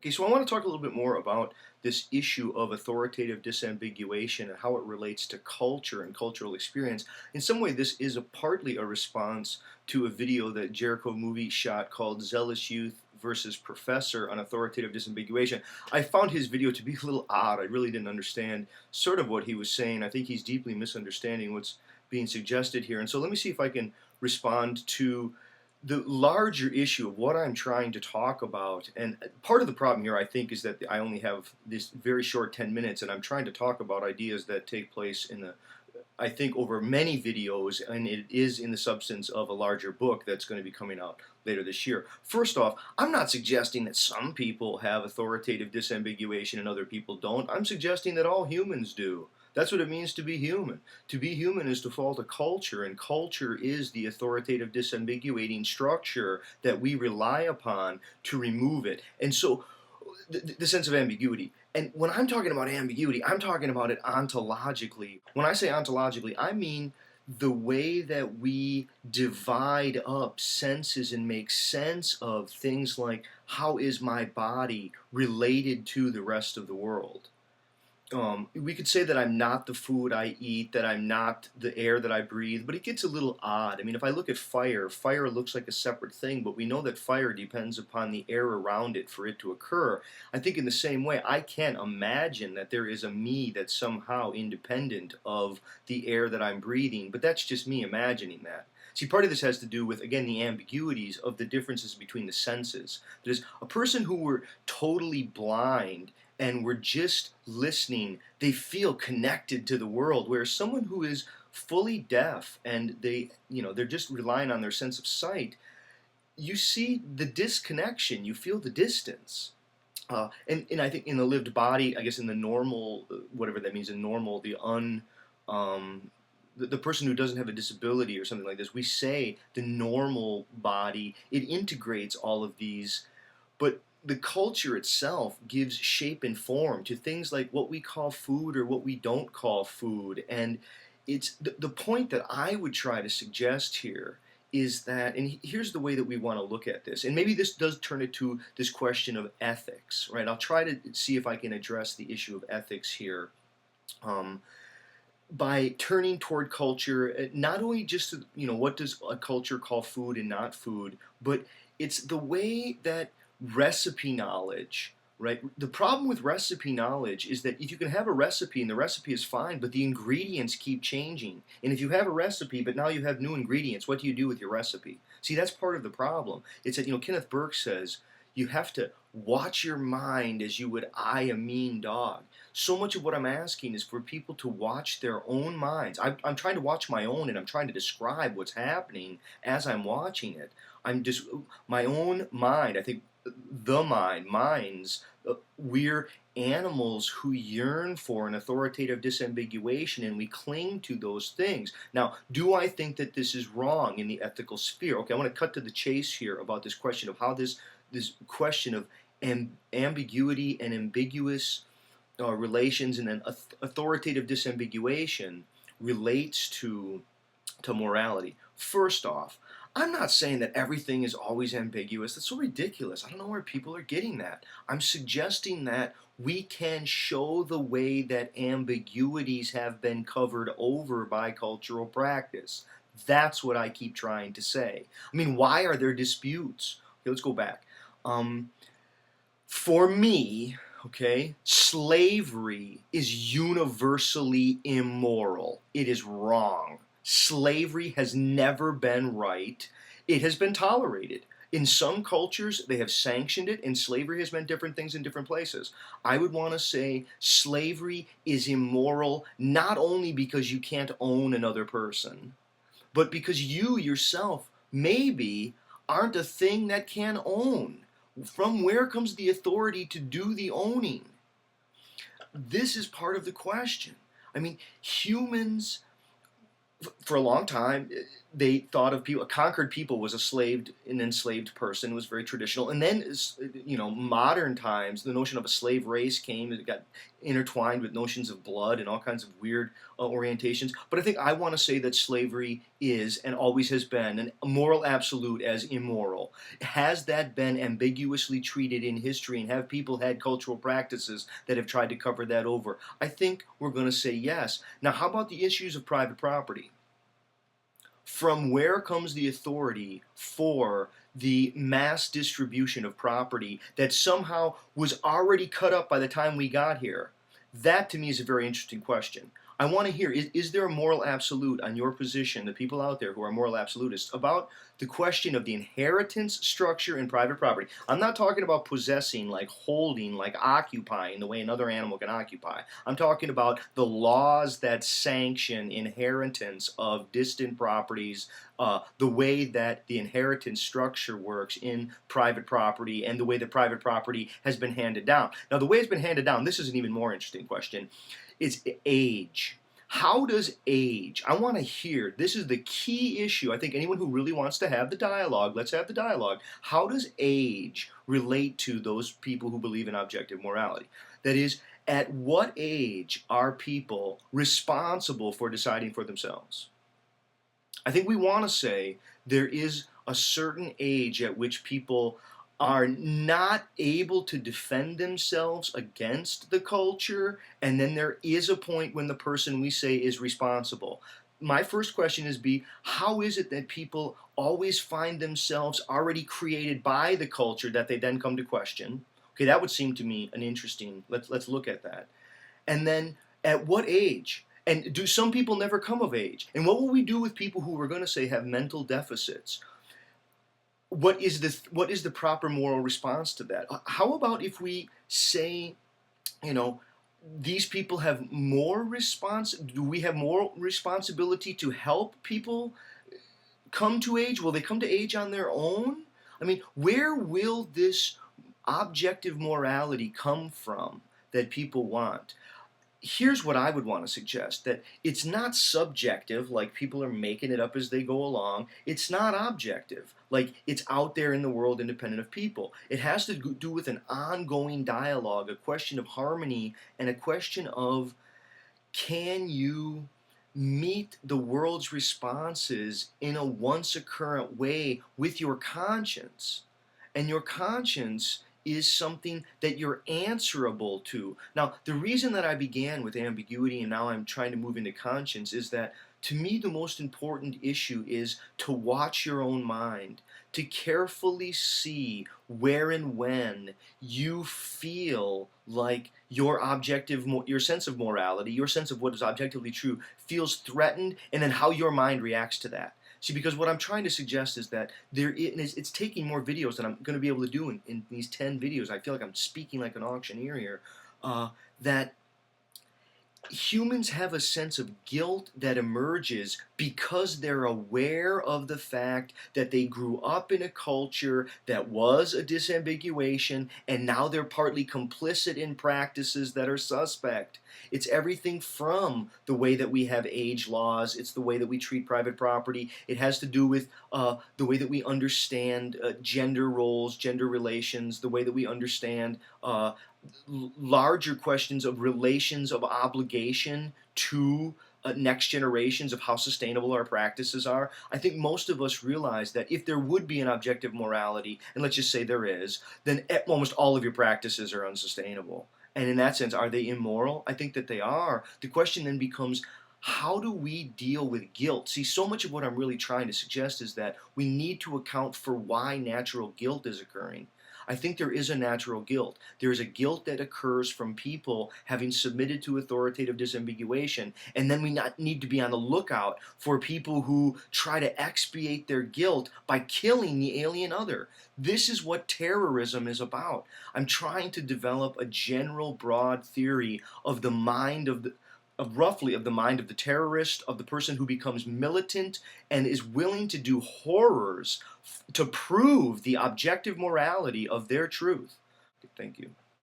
Okay, so I want to talk a little bit more about this issue of authoritative disambiguation and how it relates to culture and cultural experience. In some way, this is partly a response to a video that Jericho Movie shot called Zealous Youth versus Professor on authoritative disambiguation. I found his video to be a little odd. I really didn't understand sort of what he was saying. I think he's deeply misunderstanding what's being suggested here. And so let me see if I can respond to the larger issue of what I'm trying to talk about. And part of the problem here, I think, is that I only have this very short 10 minutes, and I'm trying to talk about ideas that take place in the, I think, over many videos, and it is in the substance of a larger book that's going to be coming out later this year. First off, I'm not suggesting that some people have authoritative disambiguation and other people don't. I'm suggesting that all humans do. That's what it means to be human. To be human is to fall to culture, and culture is the authoritative disambiguating structure that we rely upon to remove it. And so, the sense of ambiguity. And when I'm talking about ambiguity, I'm talking about it ontologically. When I say ontologically, I mean the way that we divide up senses and make sense of things like, how is my body related to the rest of the world? We could say that I'm not the food I eat, that I'm not the air that I breathe, but it gets a little odd. I mean, if I look at fire, fire looks like a separate thing, but we know that fire depends upon the air around it for it to occur. I think in the same way, I can't imagine that there is a me that's somehow independent of the air that I'm breathing, but that's just me imagining that. See, part of this has to do with, again, the ambiguities of the differences between the senses. That is, a person who were totally blind and we're just listening, they feel connected to the world. Whereas someone who is fully deaf and they're just relying on their sense of sight, you see the disconnection, you feel the distance. And I think in the lived body, I guess in the normal, whatever that means in normal, the person who doesn't have a disability or something like this, we say the normal body, it integrates all of these, but the culture itself gives shape and form to things like what we call food or what we don't call food. And it's the point that I would try to suggest here is that, and here's the way that we want to look at this, and maybe this does turn it to this question of ethics, right? I'll try to see if I can address the issue of ethics here. By turning toward culture, not only just, what does a culture call food and not food, but it's the way that recipe knowledge, right? The problem with recipe knowledge is that if you can have a recipe and the recipe is fine, but the ingredients keep changing. And if you have a recipe, but now you have new ingredients, what do you do with your recipe? See, that's part of the problem. It's that, Kenneth Burke says, you have to watch your mind as you would eye a mean dog. So much of what I'm asking is for people to watch their own minds. I'm trying to watch my own, and I'm trying to describe what's happening as I'm watching it. I'm just, my own mind, I think minds, we're animals who yearn for an authoritative disambiguation, and we cling to those things. Now, do I think that this is wrong in the ethical sphere? Okay, I want to cut to the chase here about this question of how this question of ambiguity and ambiguous relations and then authoritative disambiguation relates to morality. First off, I'm not saying that everything is always ambiguous. That's so ridiculous. I don't know where people are getting that. I'm suggesting that we can show the way that ambiguities have been covered over by cultural practice. That's what I keep trying to say. I mean, why are there disputes? Okay, let's go back. For me, okay, slavery is universally immoral. It is wrong. Slavery has never been right. It has been tolerated. In some cultures, they have sanctioned it, and slavery has meant different things in different places. I would want to say slavery is immoral not only because you can't own another person, but because you yourself maybe aren't a thing that can own. From where comes the authority to do the owning? This is part of the question. I mean, humans, for a long time, they thought of people, a conquered people was an enslaved person. It was very traditional. And then, modern times, the notion of a slave race came. It got intertwined with notions of blood and all kinds of weird orientations. But I think I want to say that slavery is and always has been a moral absolute as immoral. Has that been ambiguously treated in history, and have people had cultural practices that have tried to cover that over? I think we're going to say yes. Now, how about the issues of private property? From where comes the authority for the mass distribution of property that somehow was already cut up by the time we got here? That to me is a very interesting question. I want to hear, is there a moral absolute on your position, the people out there who are moral absolutists, about the question of the inheritance structure in private property? I'm not talking about possessing, like holding, like occupying the way another animal can occupy. I'm talking about the laws that sanction inheritance of distant properties, the way that the inheritance structure works in private property, and the way that private property has been handed down. Now, the way it's been handed down, this is an even more interesting question, is age. How does age, I want to hear, this is the key issue. I think anyone who really wants to have the dialogue, let's have the dialogue. How does age relate to those people who believe in objective morality? That is, at what age are people responsible for deciding for themselves? I think we want to say there is a certain age at which people are not able to defend themselves against the culture, and then there is a point when the person we say is responsible. My first question is how is it that people always find themselves already created by the culture that they then come to question? Okay, that would seem to me an interesting, let's look at that. And then, at what age? And do some people never come of age? And what will we do with people who we're going to say have mental deficits? What is the proper moral response to that? How about if we say, these people have do we have moral responsibility to help people come to age? Will they come to age on their own? I mean, where will this objective morality come from that people want? Here's what I would want to suggest, that it's not subjective, like people are making it up as they go along. It's not objective, like it's out there in the world independent of people. It has to do with an ongoing dialogue, a question of harmony, and a question of, can you meet the world's responses in a once occurrent way with your conscience? And your conscience is something that you're answerable to. Now, the reason that I began with ambiguity and now I'm trying to move into conscience is that, to me, the most important issue is to watch your own mind, to carefully see where and when you feel like your sense of morality, your sense of what is objectively true, feels threatened, and then how your mind reacts to that. See, because what I'm trying to suggest is that it's taking more videos than I'm going to be able to do in these 10 videos. I feel like I'm speaking like an auctioneer here. That humans have a sense of guilt that emerges because they're aware of the fact that they grew up in a culture that was a disambiguation, and now they're partly complicit in practices that are suspect. It's everything from the way that we have age laws, it's the way that we treat private property, it has to do with the way that we understand gender roles, gender relations, the way that we understand larger questions of relations of obligation to next generations, of how sustainable our practices are. I think most of us realize that if there would be an objective morality, and let's just say there is, then almost all of your practices are unsustainable. And in that sense, are they immoral? I think that they are. The question then becomes, how do we deal with guilt? See, so much of what I'm really trying to suggest is that we need to account for why natural guilt is occurring. I think there is a natural guilt. There is a guilt that occurs from people having submitted to authoritative disambiguation, and then we need to be on the lookout for people who try to expiate their guilt by killing the alien other. This is what terrorism is about. I'm trying to develop a general, broad theory of the mind of the mind of the terrorist, of the person who becomes militant and is willing to do horrors to prove the objective morality of their truth. Thank you.